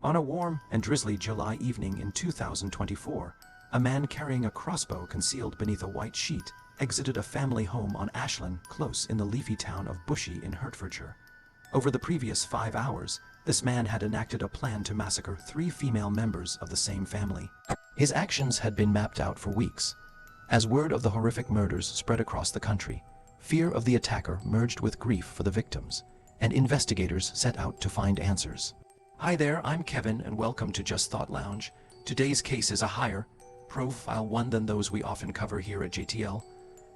On a warm and drizzly July evening in 2024, a man carrying a crossbow concealed beneath a white sheet exited a family home on Ashland, close in the leafy town of Bushey in Hertfordshire. Over the previous 5 hours, this man had enacted a plan to massacre 3 female members of the same family. His actions had been mapped out for weeks. As word of the horrific murders spread across the country, fear of the attacker merged with grief for the victims, and investigators set out to find answers. Hi there, I'm Kevin and welcome to Just Thought Lounge. Today's case is a higher profile one than those we often cover here at JTL.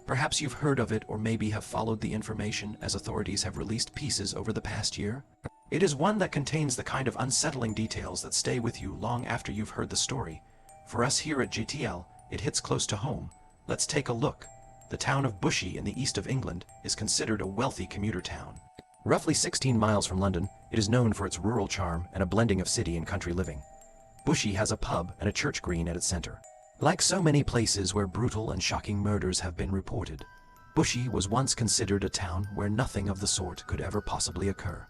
Perhaps you've heard of it or maybe have followed the information as authorities have released pieces over the past year. It is one that contains the kind of unsettling details that stay with you long after you've heard the story. For us here at JTL, it hits close to home. Let's take a look. The town of Bushey in the east of England is considered a wealthy commuter town. Roughly 16 miles from London, it is known for its rural charm and a blending of city and country living. Bushey has a pub and a church green at its center. Like so many places where brutal and shocking murders have been reported, Bushey was once considered a town where nothing of the sort could ever possibly occur.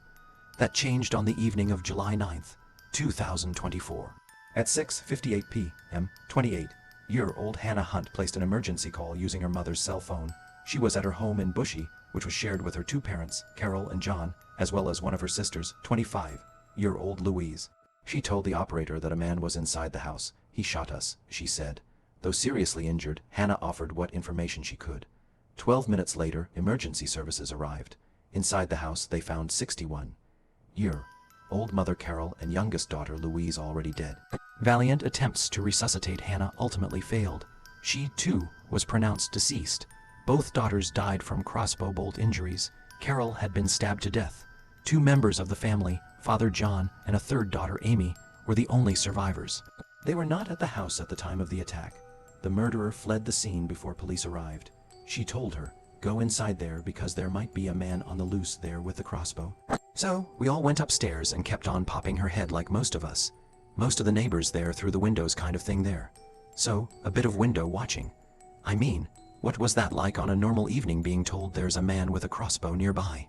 That changed on the evening of July 9th, 2024. At 6:58 p.m., 28-year-old Hannah Hunt placed an emergency call using her mother's cell phone. She was at her home in Bushey, which was shared with her 2 parents, Carol and John, as well as one of her sisters, 25-year-old Louise. She told the operator that a man was inside the house. "He shot us," she said. Though seriously injured, Hannah offered what information she could. 12 minutes later, emergency services arrived. Inside the house, they found 61-year-old mother Carol and youngest daughter Louise already dead. Valiant attempts to resuscitate Hannah ultimately failed. She, too, was pronounced deceased. Both daughters died from crossbow bolt injuries. Carol had been stabbed to death. 2 members of the family, Father John and a 3rd daughter Amy, were the only survivors. They were not at the house at the time of the attack. The murderer fled the scene before police arrived. She told her, "Go inside there because there might be a man on the loose there with the crossbow." So, we all went upstairs and kept on popping her head like most of us. Most of the neighbors there through the windows kind of thing there. So, a bit of window watching. I mean, what was that like on a normal evening being told there's a man with a crossbow nearby?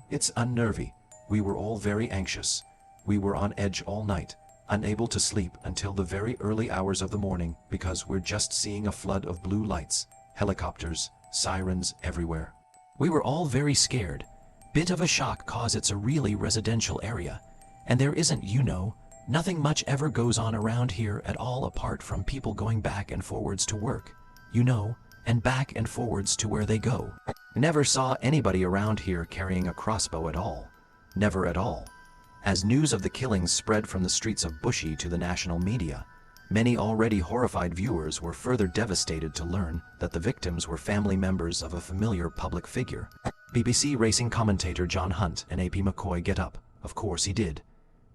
It's unnerving. We were all very anxious. We were on edge all night, unable to sleep until the very early hours of the morning because we're just seeing a flood of blue lights, helicopters, sirens everywhere. We were all very scared. Bit of a shock cause it's a really residential area. And there isn't, nothing much ever goes on around here at all apart from people going back and forwards to work, and back and forwards to where they go. Never saw anybody around here carrying a crossbow at all. Never at all. As news of the killings spread from the streets of Bushey to the national media, many already horrified viewers were further devastated to learn that the victims were family members of a familiar public figure. BBC racing commentator John Hunt and AP McCoy get up. Of course he did.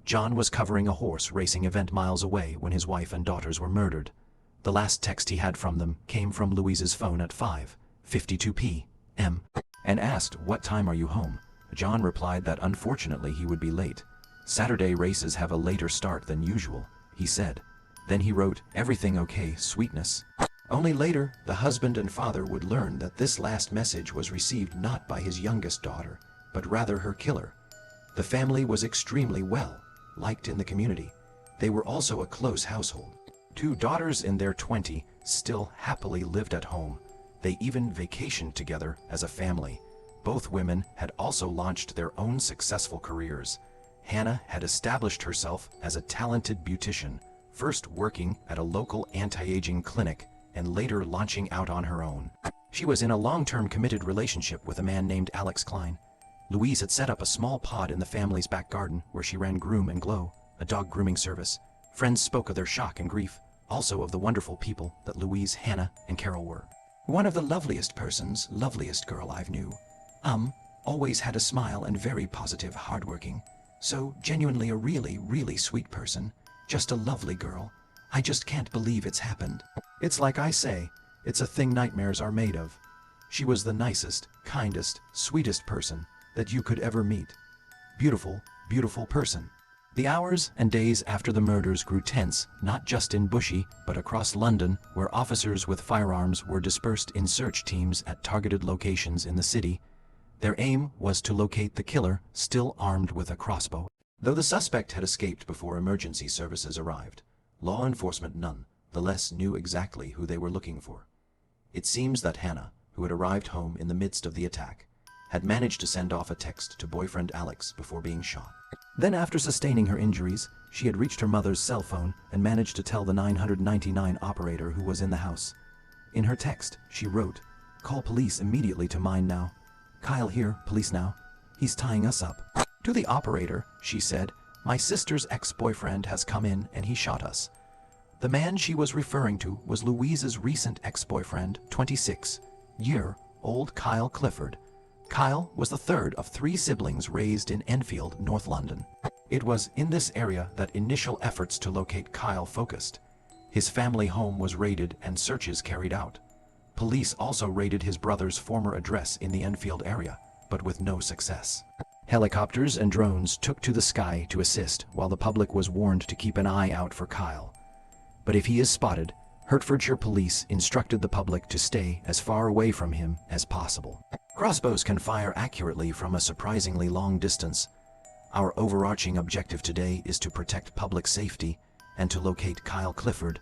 John was covering a horse racing event miles away when his wife and daughters were murdered. The last text he had from them came from Louise's phone at 5:52 p.m. and asked, "What time are you home?" John replied that unfortunately he would be late. "Saturday races have a later start than usual," he said. Then he wrote, "Everything okay, sweetness." Only later, the husband and father would learn that this last message was received not by his youngest daughter, but rather her killer. The family was extremely well liked in the community. They were also a close household. 2 daughters in their 20s still happily lived at home. They even vacationed together as a family. Both women had also launched their own successful careers. Hannah had established herself as a talented beautician, first working at a local anti-aging clinic and later launching out on her own. She was in a long-term committed relationship with a man named Alex Klein. Louise had set up a small pod in the family's back garden where she ran Groom and Glow, a dog grooming service. Friends spoke of their shock and grief, also of the wonderful people that Louise, Hannah, and Carol were. "One of the loveliest persons, loveliest girl I've knew. Always had a smile and very positive, hardworking. So genuinely a really, really sweet person. Just a lovely girl. I just can't believe it's happened. It's like I say, it's a thing nightmares are made of. She was the nicest, kindest, sweetest person that you could ever meet. Beautiful, beautiful person." The hours and days after the murders grew tense, not just in Bushey, but across London, where officers with firearms were dispersed in search teams at targeted locations in the city. Their aim was to locate the killer, still armed with a crossbow. Though the suspect had escaped before emergency services arrived, law enforcement none the less knew exactly who they were looking for. It seems that Hannah, who had arrived home in the midst of the attack, had managed to send off a text to boyfriend Alex before being shot. Then, after sustaining her injuries, she had reached her mother's cell phone and managed to tell the 999 operator who was in the house. In her text, she wrote, "Call police immediately to mine now. Kyle here, police now. He's tying us up." To the operator, she said, "My sister's ex-boyfriend has come in and he shot us." The man she was referring to was Louise's recent ex-boyfriend, 26-year-old Kyle Clifford. Kyle was the third of 3 siblings raised in Enfield, North London. It was in this area that initial efforts to locate Kyle focused. His family home was raided and searches carried out. Police also raided his brother's former address in the Enfield area, but with no success. Helicopters and drones took to the sky to assist, while the public was warned to keep an eye out for Kyle. But if he is spotted, Hertfordshire police instructed the public to stay as far away from him as possible. Crossbows can fire accurately from a surprisingly long distance. Our overarching objective today is to protect public safety and to locate Kyle Clifford,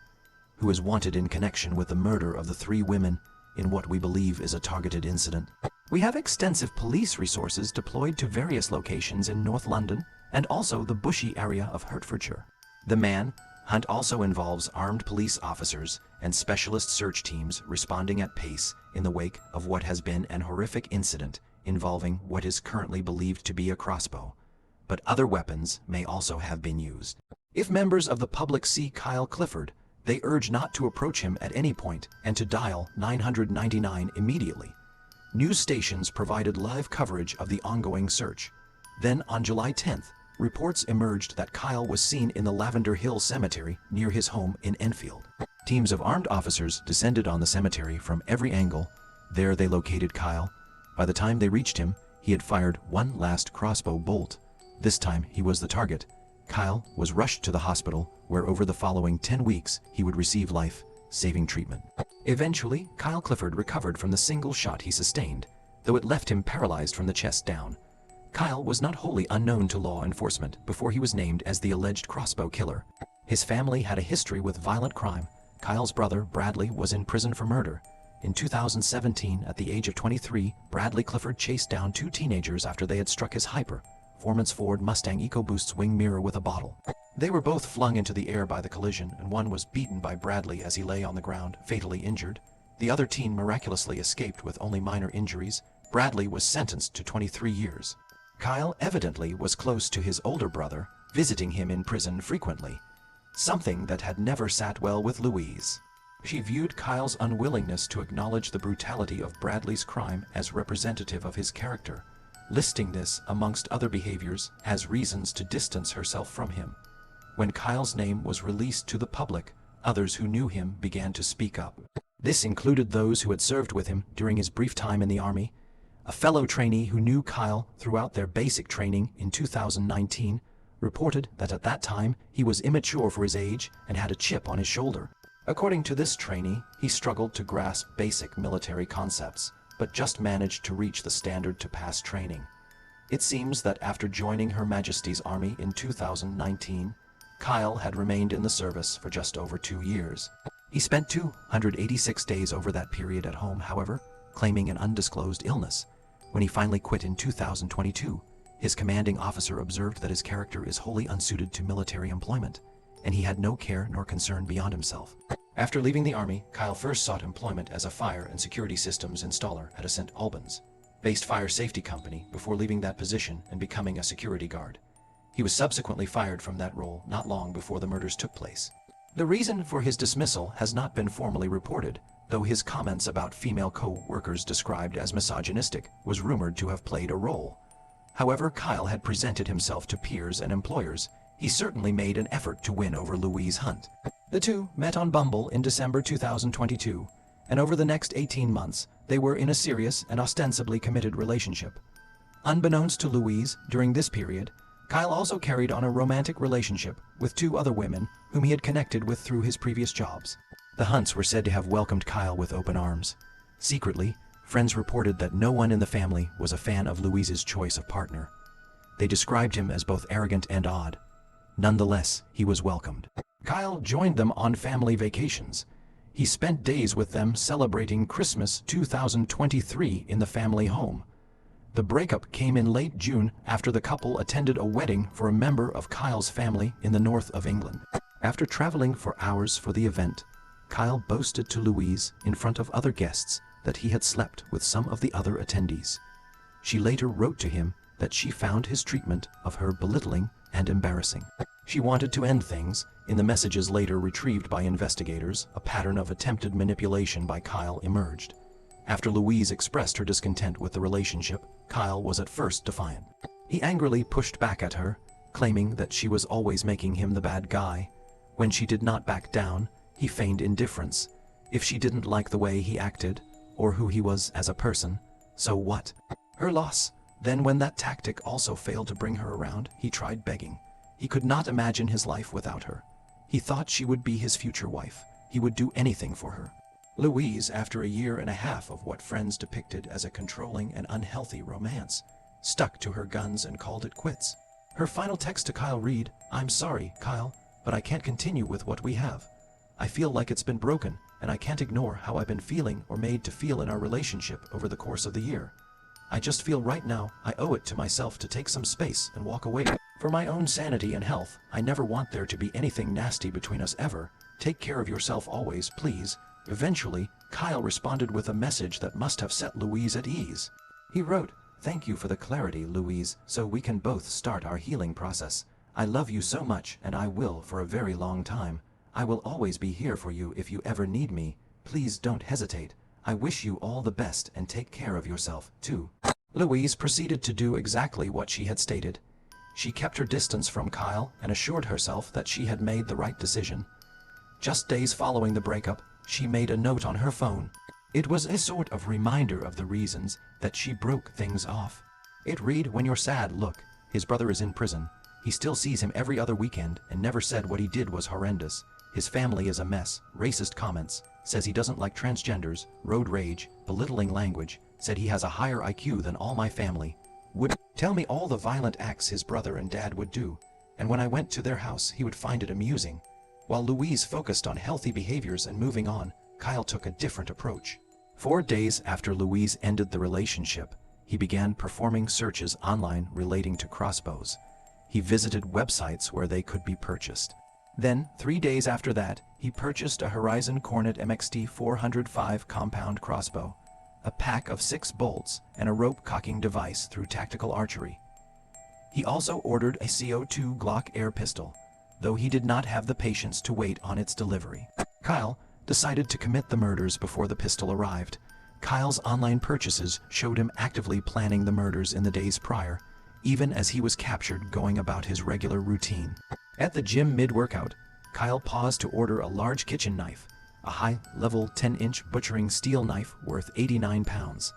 who is wanted in connection with the murder of the 3 women in what we believe is a targeted incident. We have extensive police resources deployed to various locations in North London and also the Bushey area of Hertfordshire. The manhunt also involves armed police officers and specialist search teams responding at pace in the wake of what has been an horrific incident involving what is currently believed to be a crossbow, but other weapons may also have been used. If members of the public see Kyle Clifford, they urge not to approach him at any point and to dial 999 immediately. News stations provided live coverage of the ongoing search. Then, on July 10th, reports emerged that Kyle was seen in the Lavender Hill Cemetery near his home in Enfield. Teams of armed officers descended on the cemetery from every angle. There they located Kyle. By the time they reached him, he had fired one last crossbow bolt. This time he was the target. Kyle was rushed to the hospital, where over the following 10 weeks he would receive life-saving treatment. Eventually, Kyle Clifford recovered from the single shot he sustained, though it left him paralyzed from the chest down. Kyle was not wholly unknown to law enforcement before he was named as the alleged crossbow killer. His family had a history with violent crime. Kyle's brother, Bradley, was in prison for murder. In 2017, at the age of 23, Bradley Clifford chased down 2 teenagers after they had struck his high-performance Ford Mustang EcoBoost's wing mirror with a bottle. They were both flung into the air by the collision, and one was beaten by Bradley as he lay on the ground, fatally injured. The other teen miraculously escaped with only minor injuries. Bradley was sentenced to 23 years. Kyle evidently was close to his older brother, visiting him in prison frequently, something that had never sat well with Louise. She viewed Kyle's unwillingness to acknowledge the brutality of Bradley's crime as representative of his character, listing this, amongst other behaviors, as reasons to distance herself from him. When Kyle's name was released to the public, others who knew him began to speak up. This included those who had served with him during his brief time in the Army. A fellow trainee who knew Kyle throughout their basic training in 2019 reported that at that time he was immature for his age and had a chip on his shoulder. According to this trainee, he struggled to grasp basic military concepts, but just managed to reach the standard to pass training. It seems that after joining Her Majesty's Army in 2019, Kyle had remained in the service for just over 2 years. He spent 286 days over that period at home, however, claiming an undisclosed illness. When he finally quit in 2022, his commanding officer observed that his character is wholly unsuited to military employment, and he had no care nor concern beyond himself. After leaving the Army, Kyle first sought employment as a fire and security systems installer at a St. Albans-based fire safety company before leaving that position and becoming a security guard. He was subsequently fired from that role not long before the murders took place. The reason for his dismissal has not been formally reported, though his comments about female co-workers described as misogynistic was rumored to have played a role. However, Kyle had presented himself to peers and employers. He certainly made an effort to win over Louise Hunt. The two met on Bumble in December 2022, and over the next 18 months, they were in a serious and ostensibly committed relationship. Unbeknownst to Louise, during this period, Kyle also carried on a romantic relationship with 2 other women whom he had connected with through his previous jobs. The Hunts were said to have welcomed Kyle with open arms. Secretly, friends reported that no one in the family was a fan of Louise's choice of partner. They described him as both arrogant and odd. Nonetheless, he was welcomed. Kyle joined them on family vacations. He spent days with them celebrating Christmas 2023 in the family home. The breakup came in late June after the couple attended a wedding for a member of Kyle's family in the north of England. After traveling for hours for the event, Kyle boasted to Louise in front of other guests that he had slept with some of the other attendees. She later wrote to him that she found his treatment of her belittling and embarrassing. She wanted to end things. In the messages later retrieved by investigators, a pattern of attempted manipulation by Kyle emerged. After Louise expressed her discontent with the relationship, Kyle was at first defiant. He angrily pushed back at her, claiming that she was always making him the bad guy. When she did not back down, he feigned indifference. If she didn't like the way he acted, or who he was as a person, so what? Her loss. Then when that tactic also failed to bring her around, he tried begging. He could not imagine his life without her. He thought she would be his future wife. He would do anything for her. Louise, after a year and a half of what friends depicted as a controlling and unhealthy romance, stuck to her guns and called it quits. Her final text to Kyle read, "I'm sorry, Kyle, but I can't continue with what we have. I feel like it's been broken, and I can't ignore how I've been feeling or made to feel in our relationship over the course of the year. I just feel right now I owe it to myself to take some space and walk away. For my own sanity and health, I never want there to be anything nasty between us ever. Take care of yourself always, please." Eventually, Kyle responded with a message that must have set Louise at ease. He wrote, "Thank you for the clarity, Louise, so we can both start our healing process. I love you so much, and I will for a very long time. I will always be here for you if you ever need me. Please don't hesitate. I wish you all the best and take care of yourself, too." Louise proceeded to do exactly what she had stated. She kept her distance from Kyle and assured herself that she had made the right decision. Just days following the breakup, she made a note on her phone. It was a sort of reminder of the reasons that she broke things off. It read, "When you're sad, look, his brother is in prison. He still sees him every other weekend and never said what he did was horrendous. His family is a mess, racist comments, says he doesn't like transgenders, road rage, belittling language, said he has a higher IQ than all my family. Would tell me all the violent acts his brother and dad would do, and when I went to their house he would find it amusing." While Louise focused on healthy behaviors and moving on, Kyle took a different approach. 4 days after Louise ended the relationship, he began performing searches online relating to crossbows. He visited websites where they could be purchased. Then, 3 days after that, he purchased a Horizon Cornet MXT 405 compound crossbow, a pack of 6 bolts, and a rope cocking device through Tactical Archery. He also ordered a CO2 Glock air pistol, though he did not have the patience to wait on its delivery. Kyle decided to commit the murders before the pistol arrived. Kyle's online purchases showed him actively planning the murders in the days prior, even as he was captured going about his regular routine. At the gym mid-workout, Kyle paused to order a large kitchen knife, a high-level 10-inch butchering steel knife worth 89 pounds.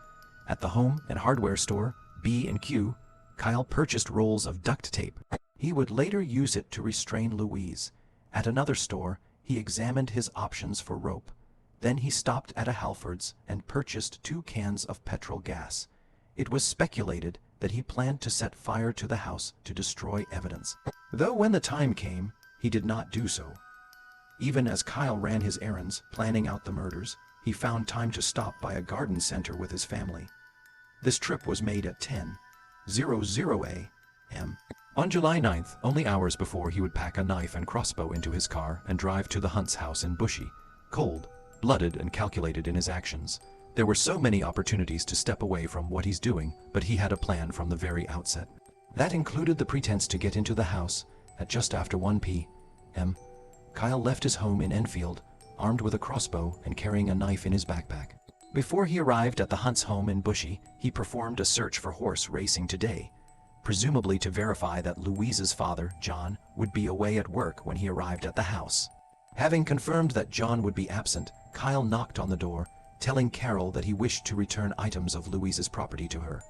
At the home and hardware store, B&Q, Kyle purchased rolls of duct tape. He would later use it to restrain Louise. At another store, he examined his options for rope. Then he stopped at a Halford's and purchased 2 cans of petrol gas. It was speculated that he planned to set fire to the house to destroy evidence. Though when the time came, he did not do so. Even as Kyle ran his errands, planning out the murders, he found time to stop by a garden center with his family. This trip was made at 10:00 a.m. On July 9th, only hours before he would pack a knife and crossbow into his car and drive to the Hunt's house in Bushey, cold-blooded and calculated in his actions. There were so many opportunities to step away from what he's doing, but he had a plan from the very outset. That included the pretense to get into the house at just after 1 p.m. Kyle left his home in Enfield, armed with a crossbow and carrying a knife in his backpack. Before he arrived at the Hunt's home in Bushey, he performed a search for horse racing today, presumably to verify that Louise's father, John, would be away at work when he arrived at the house. Having confirmed that John would be absent, Kyle knocked on the door, telling Carol that he wished to return items of Louise's property to her.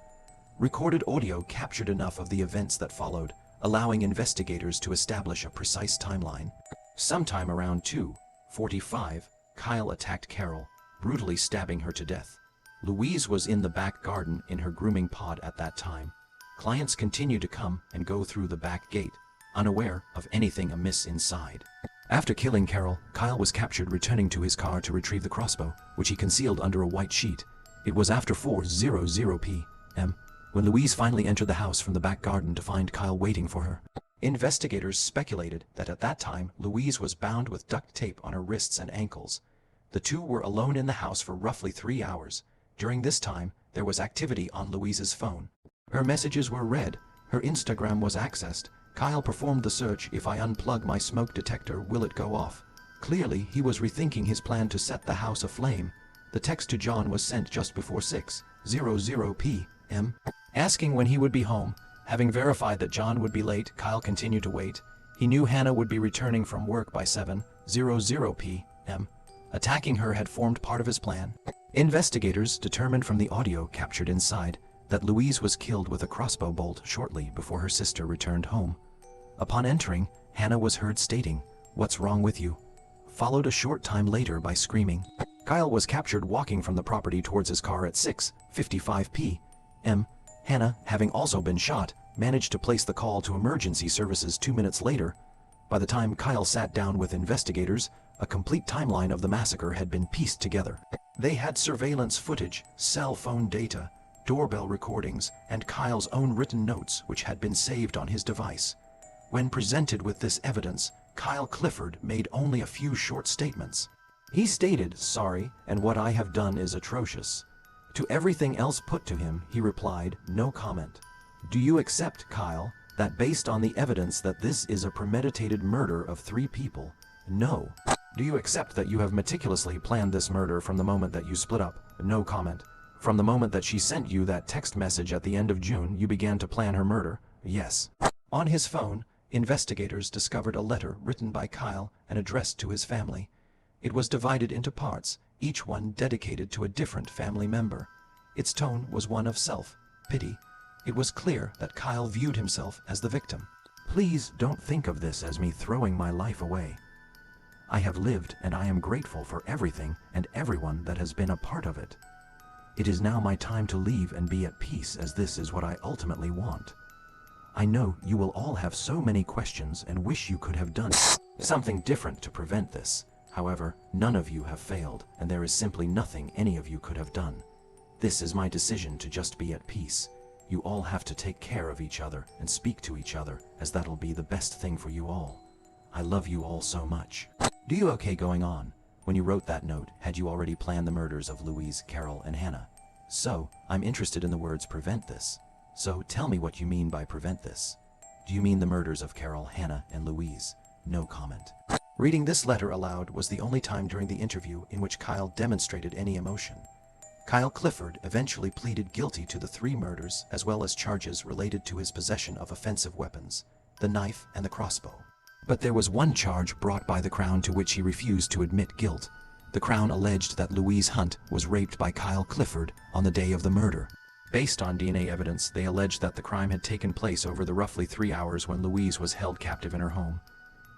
Recorded audio captured enough of the events that followed, allowing investigators to establish a precise timeline. Sometime around 2:45, Kyle attacked Carol, brutally stabbing her to death. Louise was in the back garden in her grooming pod at that time. Clients continue to come and go through the back gate, unaware of anything amiss inside. After killing Carol, Kyle was captured returning to his car to retrieve the crossbow, which he concealed under a white sheet. It was after 4:00 p.m. when Louise finally entered the house from the back garden to find Kyle waiting for her. Investigators speculated that at that time Louise was bound with duct tape on her wrists and ankles. The two were alone in the house for roughly 3 hours. During this time, there was activity on Louise's phone. Her messages were read, her Instagram was accessed. Kyle performed the search, "If I unplug my smoke detector, will it go off?" Clearly, he was rethinking his plan to set the house aflame. The text to John was sent just before 6:00 p.m., asking when he would be home. Having verified that John would be late, Kyle continued to wait. He knew Hannah would be returning from work by 7:00 p.m. Attacking her had formed part of his plan. Investigators determined from the audio captured inside that Louise was killed with a crossbow bolt shortly before her sister returned home. Upon entering, Hannah was heard stating, "What's wrong with you?" followed a short time later by screaming. Kyle was captured walking from the property towards his car at 6:55 p.m. Hannah, having also been shot, managed to place the call to emergency services 2 minutes later. By the time Kyle sat down with investigators, a complete timeline of the massacre had been pieced together. They had surveillance footage, cell phone data, doorbell recordings, and Kyle's own written notes which had been saved on his device. When presented with this evidence, Kyle Clifford made only a few short statements. He stated, "Sorry, and what I have done is atrocious." To everything else put to him, he replied, "No comment." Do you accept, Kyle, that based on the evidence that this is a premeditated murder of 3 people? No. Do you accept that you have meticulously planned this murder from the moment that you split up? No comment. From the moment that she sent you that text message at the end of June, you began to plan her murder? Yes. On his phone, investigators discovered a letter written by Kyle and addressed to his family. It was divided into parts, each one dedicated to a different family member. Its tone was one of self-pity. It was clear that Kyle viewed himself as the victim. "Please don't think of this as me throwing my life away. I have lived and I am grateful for everything and everyone that has been a part of it. It is now my time to leave and be at peace, as this is what I ultimately want. I know you will all have so many questions and wish you could have done something different to prevent this. However, none of you have failed, and there is simply nothing any of you could have done. This is my decision to just be at peace. You all have to take care of each other and speak to each other, as that'll be the best thing for you all. I love you all so much." Do you okay going on? When you wrote that note, had you already planned the murders of Louise, Carol, and Hannah? So, I'm interested in the words "prevent this." So, tell me what you mean by "prevent this." Do you mean the murders of Carol, Hannah, and Louise? No comment. Reading this letter aloud was the only time during the interview in which Kyle demonstrated any emotion. Kyle Clifford eventually pleaded guilty to the 3 murders, as well as charges related to his possession of offensive weapons, the knife and the crossbow. But there was one charge brought by the Crown to which he refused to admit guilt. The Crown alleged that Louise Hunt was raped by Kyle Clifford on the day of the murder. Based on DNA evidence, they alleged that the crime had taken place over the roughly 3 hours when Louise was held captive in her home.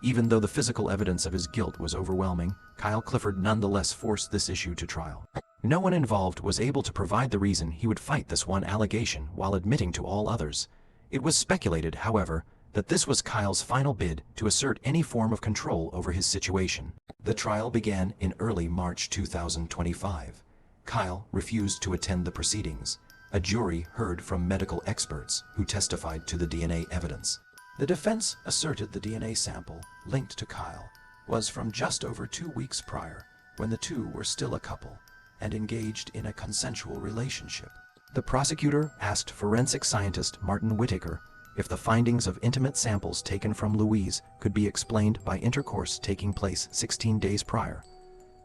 Even though the physical evidence of his guilt was overwhelming, Kyle Clifford nonetheless forced this issue to trial. No one involved was able to provide the reason he would fight this one allegation while admitting to all others. It was speculated, however, that this was Kyle's final bid to assert any form of control over his situation. The trial began in early March 2025. Kyle refused to attend the proceedings. A jury heard from medical experts who testified to the DNA evidence. The defense asserted the DNA sample linked to Kyle was from just over 2 weeks prior, when the two were still a couple and engaged in a consensual relationship. The prosecutor asked forensic scientist Martin Whitaker if the findings of intimate samples taken from Louise could be explained by intercourse taking place 16 days prior.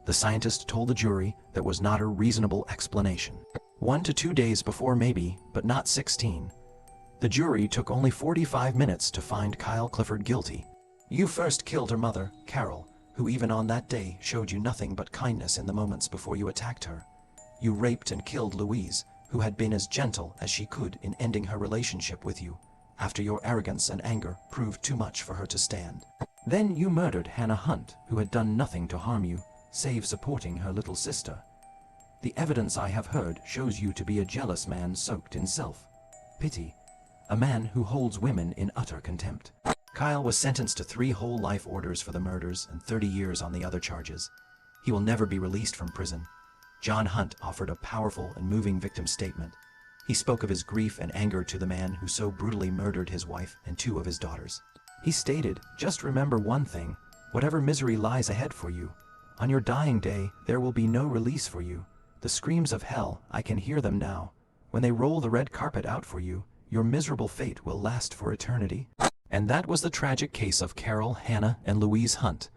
The scientist told the jury that was not a reasonable explanation. 1 to 2 days before maybe, but not 16. The jury took only 45 minutes to find Kyle Clifford guilty. "You first killed her mother, Carol, who even on that day showed you nothing but kindness in the moments before you attacked her. You raped and killed Louise, who had been as gentle as she could in ending her relationship with you, after your arrogance and anger proved too much for her to stand. Then you murdered Hannah Hunt, who had done nothing to harm you, save supporting her little sister. The evidence I have heard shows you to be a jealous man soaked in self-pity. a man who holds women in utter contempt. Kyle was sentenced to 3 whole life orders for the murders and 30 years on the other charges. He will never be released from prison. John Hunt offered a powerful and moving victim statement. He spoke of his grief and anger to the man who so brutally murdered his wife and 2 of his daughters. He stated, "Just remember one thing, whatever misery lies ahead for you, on your dying day there will be no release for you. The screams of hell, I can hear them now. When they roll the red carpet out for you, your miserable fate will last for eternity." And that was the tragic case of Carol, Hannah, and Louise Hunt.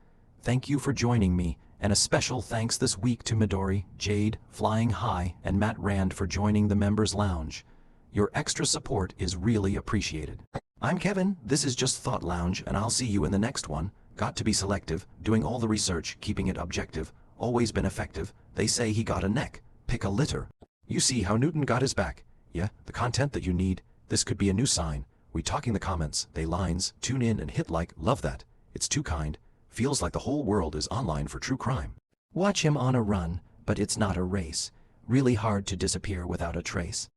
Thank you for joining me, and a special thanks this week to Midori, Jade, Flying High, and Matt Rand for joining the Members Lounge. Your extra support is really appreciated. I'm Kevin, this is Just Thought Lounge, and I'll see you in the next one. Got to be selective, doing all the research, keeping it objective, always been effective. They say he got a neck, pick a litter. You see how Newton got his back. Yeah, the content that you need. This could be a new sign. We talking the comments, they lines, tune in and hit like, love that. It's too kind. Feels like the whole world is online for true crime. Watch him on a run, but it's not a race. Really hard to disappear without a trace.